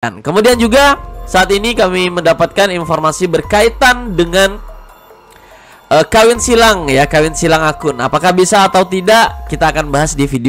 Kemudian juga saat ini kami mendapatkan informasi berkaitan dengan kawin silang ya, kawin silang akun. Apakah bisa atau tidak? Kita akan bahas di video.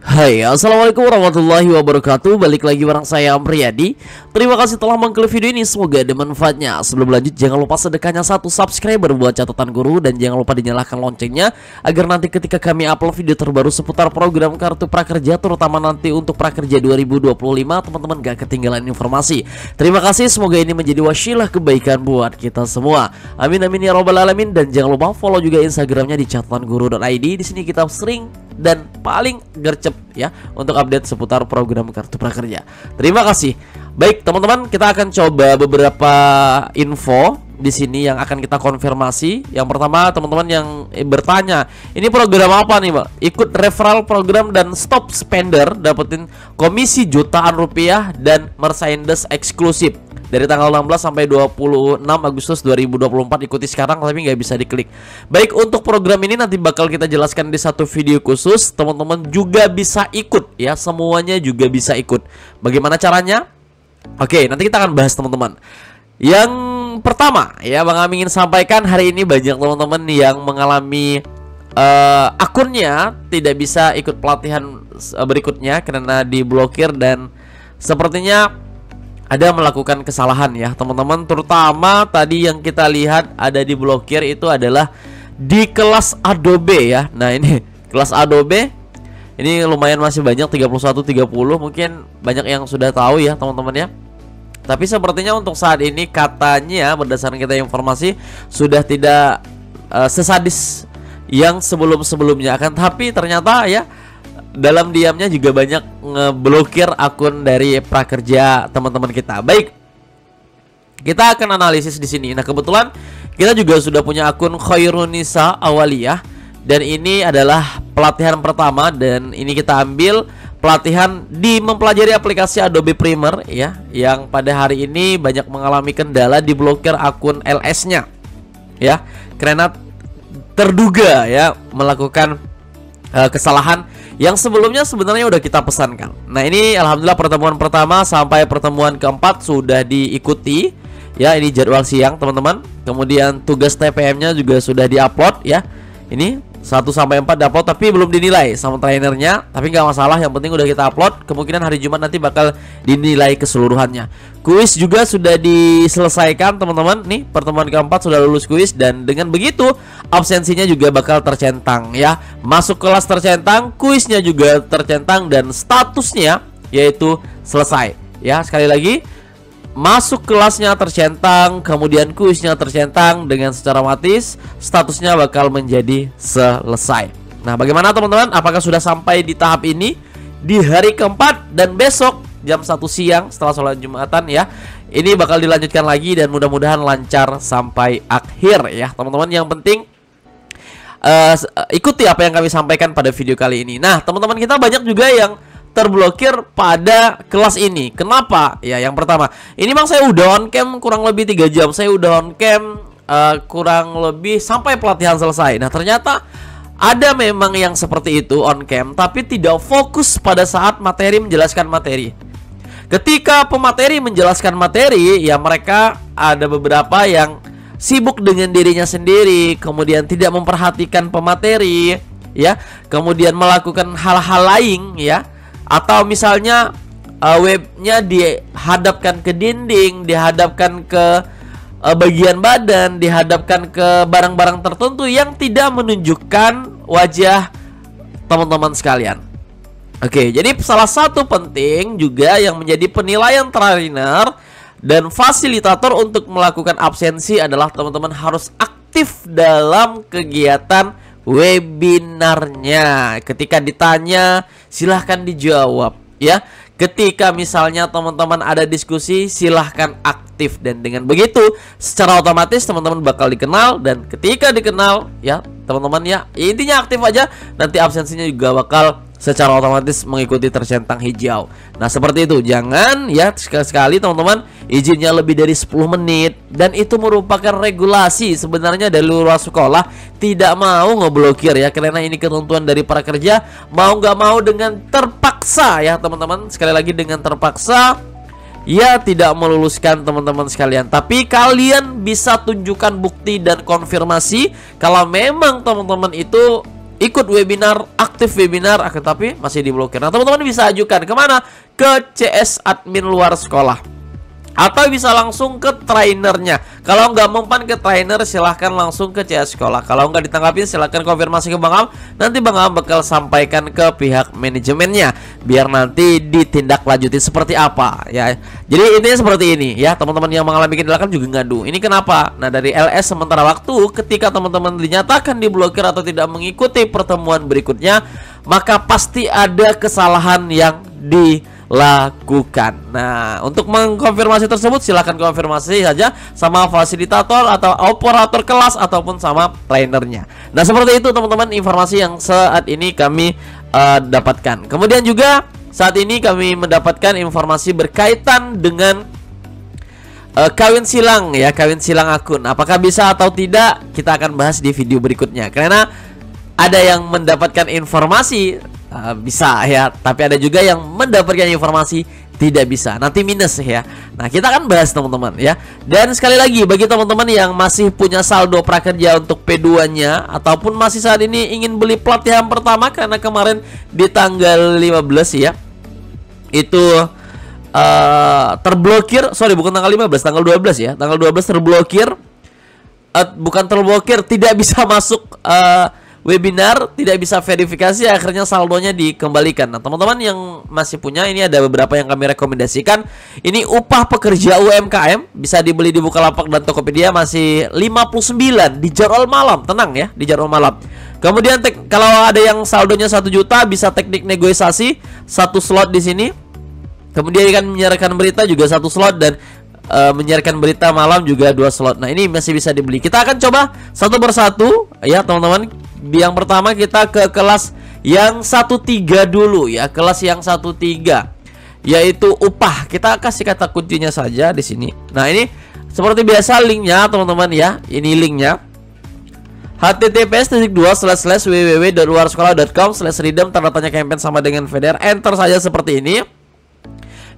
Hai, assalamualaikum warahmatullahi wabarakatuh. Balik lagi bareng saya Amriyadi. Terima kasih telah mengklik video ini, semoga ada manfaatnya. Sebelum lanjut, jangan lupa sedekahnya 1 subscriber buat catatan guru. Dan jangan lupa dinyalakan loncengnya, agar nanti ketika kami upload video terbaru seputar program Kartu Prakerja, terutama nanti untuk Prakerja 2025, teman-teman gak ketinggalan informasi. Terima kasih, semoga ini menjadi wasilah kebaikan buat kita semua. Amin amin ya robbal alamin. Dan jangan lupa follow juga Instagramnya di catatanguru.id. Di sini kita sering dan paling gercep ya untuk update seputar program Kartu Prakerja. Terima kasih. Baik teman-teman, kita akan coba beberapa info di sini yang akan kita konfirmasi. Yang pertama, teman-teman yang bertanya, ini program apa nih, Mbak? Ikut referral program dan stop spender, dapetin komisi jutaan rupiah dan Mercedes eksklusif dari tanggal 16 sampai 26 Agustus 2024. Ikuti sekarang, tapi nggak bisa diklik. Baik, untuk program ini nanti bakal kita jelaskan di satu video khusus. Teman-teman juga bisa ikut ya, semuanya juga bisa ikut. Bagaimana caranya? Oke, nanti kita akan bahas teman-teman. Yang pertama ya, Bang Amin ingin sampaikan, hari ini banyak teman-teman yang mengalami akunnya tidak bisa ikut pelatihan berikutnya karena diblokir, dan sepertinya ada melakukan kesalahan ya teman-teman. Terutama tadi yang kita lihat ada diblokir itu adalah di kelas Adobe ya. Nah ini kelas Adobe, ini lumayan masih banyak, 31-30. Mungkin banyak yang sudah tahu ya teman-teman ya. Tapi sepertinya untuk saat ini katanya berdasarkan kita informasi sudah tidak sesadis yang sebelum-sebelumnya. Akan tapi ternyata ya dalam diamnya juga banyak ngeblokir akun dari prakerja teman-teman kita. Baik, kita akan analisis di sini. Nah kebetulan kita juga sudah punya akun Khairunisa Awaliyah, dan ini adalah pelatihan pertama, dan ini kita ambil pelatihan di mempelajari aplikasi Adobe Premiere ya, yang pada hari ini banyak mengalami kendala diblokir akun LS-nya ya, karena terduga ya melakukan kesalahan yang sebelumnya sebenarnya udah kita pesankan. Nah ini alhamdulillah pertemuan pertama sampai pertemuan keempat sudah diikuti ya, ini jadwal siang teman-teman. Kemudian tugas TPM-nya juga sudah diupload ya, ini 1-4 diupload tapi belum dinilai sama trainernya. Tapi nggak masalah, yang penting udah kita upload. Kemungkinan hari Jumat nanti bakal dinilai keseluruhannya. Kuis juga sudah diselesaikan teman-teman. Nih pertemuan keempat sudah lulus kuis, dan dengan begitu absensinya juga bakal tercentang ya. Masuk kelas tercentang, kuisnya juga tercentang, dan statusnya yaitu selesai ya. Sekali lagi, masuk kelasnya tercentang, kemudian kuisnya tercentang, dengan secara otomatis statusnya bakal menjadi selesai. Nah bagaimana teman-teman, apakah sudah sampai di tahap ini di hari keempat, dan besok jam 1 siang setelah sholat Jumatan ya, ini bakal dilanjutkan lagi, dan mudah-mudahan lancar sampai akhir ya teman-teman. Yang penting ikuti apa yang kami sampaikan pada video kali ini. Nah teman-teman, kita banyak juga yang terblokir pada kelas ini. Kenapa? Ya yang pertama, ini Bang saya udah on cam kurang lebih 3 jam. Saya udah on cam kurang lebih sampai pelatihan selesai. Nah ternyata ada memang yang seperti itu on cam, tapi tidak fokus pada saat materi menjelaskan materi. Ketika pemateri menjelaskan materi, ya mereka ada beberapa yang sibuk dengan dirinya sendiri, kemudian tidak memperhatikan pemateri ya, kemudian melakukan hal-hal lain ya. Atau misalnya webnya dihadapkan ke dinding, dihadapkan ke bagian badan, dihadapkan ke barang-barang tertentu yang tidak menunjukkan wajah teman-teman sekalian. Oke, jadi salah satu penting juga yang menjadi penilaian trainer dan fasilitator untuk melakukan absensi adalah teman-teman harus aktif dalam kegiatan webinarnya. Ketika ditanya silahkan dijawab ya. Ketika misalnya teman-teman ada diskusi, silahkan aktif, dan dengan begitu secara otomatis teman-teman bakal dikenal, dan ketika dikenal ya teman-teman ya intinya aktif aja, nanti absensinya juga bakal secara otomatis mengikuti tercentang hijau. Nah seperti itu, jangan ya sekali-sekali teman-teman izinnya lebih dari 10 menit. Dan itu merupakan regulasi sebenarnya dari luar sekolah, tidak mau ngeblokir ya, karena ini ketentuan dari para kerja. Mau nggak mau dengan terpaksa ya teman-teman, sekali lagi dengan terpaksa ya tidak meluluskan teman-teman sekalian. Tapi kalian bisa tunjukkan bukti dan konfirmasi kalau memang teman-teman itu ikut webinar, aktif webinar, tapi masih diblokir. Nah teman-teman bisa ajukan kemana? Ke CS admin luar sekolah, atau bisa langsung ke trainernya. Kalau nggak mempan ke trainer, silahkan langsung ke CS sekolah. Kalau nggak ditanggapin, silahkan konfirmasi ke Bang Am. Nanti Bang Am bakal sampaikan ke pihak manajemennya, biar nanti ditindaklanjuti seperti apa ya. Jadi intinya seperti ini ya, teman-teman yang mengalami kendala kan juga ngadu. Ini kenapa? Nah dari LS sementara waktu, ketika teman-teman dinyatakan diblokir atau tidak mengikuti pertemuan berikutnya, maka pasti ada kesalahan yang dilakukan. Nah, untuk mengkonfirmasi tersebut silahkan konfirmasi saja sama fasilitator atau operator kelas ataupun sama trainernya. Nah, seperti itu teman-teman informasi yang saat ini kami dapatkan. Kemudian juga saat ini kami mendapatkan informasi berkaitan dengan kawin silang ya, kawin silang akun. Apakah bisa atau tidak? Kita akan bahas di video berikutnya. Karena ada yang mendapatkan informasi bisa ya, tapi ada juga yang mendapatkan informasi tidak bisa, nanti minus ya. Nah kita akan bahas teman-teman ya. Dan sekali lagi bagi teman-teman yang masih punya saldo prakerja untuk P2 nya, ataupun masih saat ini ingin beli pelatihan pertama, karena kemarin di tanggal 15 ya itu terblokir, sorry bukan tanggal 15, tanggal 12 ya, tanggal 12 terblokir, bukan terblokir, tidak bisa masuk webinar, tidak bisa verifikasi, akhirnya saldonya dikembalikan. Nah teman-teman yang masih punya, ini ada beberapa yang kami rekomendasikan. Ini upah pekerja UMKM, bisa dibeli di Bukalapak dan Tokopedia, masih 59 di jadwal malam. Tenang ya, di jadwal malam. Kemudian kalau ada yang saldonya 1 juta, bisa teknik negosiasi, 1 slot di sini. Kemudian kan menyiarkan berita juga 1 slot, dan menyiarkan berita malam juga 2 slot. Nah ini masih bisa dibeli. Kita akan coba satu persatu ya teman-teman. Yang pertama kita ke kelas yang 13 dulu ya, kelas yang 13 yaitu upah. Kita kasih kata kuncinya saja di sini. Nah ini seperti biasa linknya teman-teman ya, ini linknya https://www.luarsekolah.com/redeem tanda tanya campaign sama dengan FEDER. Enter saja seperti ini.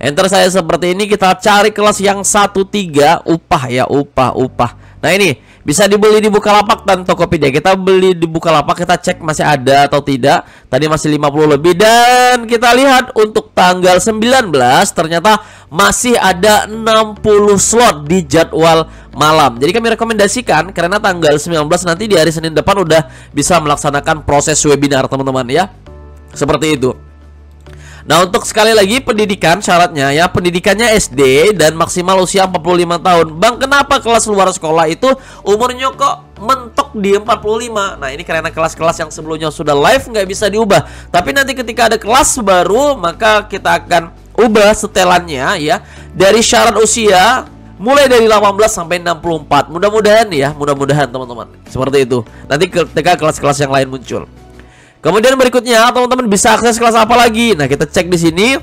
Enter saya seperti ini, kita cari kelas yang 13 upah ya, upah. Nah ini bisa dibeli di Bukalapak dan Tokopedia. Kita beli di Bukalapak, kita cek masih ada atau tidak. Tadi masih 50 lebih, dan kita lihat untuk tanggal 19 ternyata masih ada 60 slot di jadwal malam. Jadi kami rekomendasikan, karena tanggal 19 nanti di hari Senin depan udah bisa melaksanakan proses webinar teman-teman ya. Seperti itu. Nah untuk sekali lagi pendidikan syaratnya ya, pendidikannya SD dan maksimal usia 45 tahun. Bang kenapa kelas luar sekolah itu umurnya kok mentok di 45? Nah ini karena kelas-kelas yang sebelumnya sudah live nggak bisa diubah. Tapi nanti ketika ada kelas baru, maka kita akan ubah setelannya ya, dari syarat usia mulai dari 18 sampai 64. Mudah-mudahan ya, mudah-mudahan teman-teman seperti itu. Nanti ketika kelas-kelas yang lain muncul. Kemudian berikutnya teman-teman bisa akses kelas apa lagi? Nah kita cek di sini.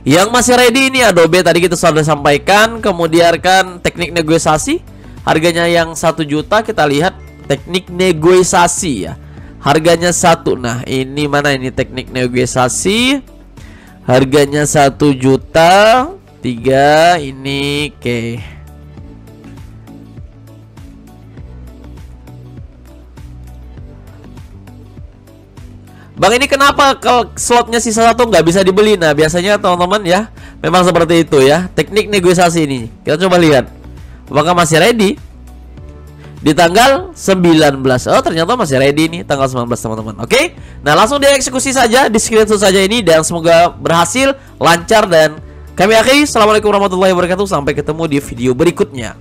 Yang masih ready ini Adobe tadi kita sudah sampaikan. Kemudian kan teknik negosiasi, harganya yang 1 juta. Kita lihat teknik negosiasi ya, harganya 1. Nah ini mana ini teknik negosiasi, harganya 1 juta 3 ini. Oke. Bang ini kenapa kalau slotnya sisa 1 nggak bisa dibeli? Nah biasanya teman-teman ya memang seperti itu ya, teknik negosiasi ini. Kita coba lihat apakah masih ready di tanggal 19. Oh ternyata masih ready nih tanggal 19 teman-teman. Oke, nah langsung dieksekusi saja, di screenshot saja ini, dan semoga berhasil, lancar, dan kami akhiri. Assalamualaikum warahmatullahi wabarakatuh. Sampai ketemu di video berikutnya.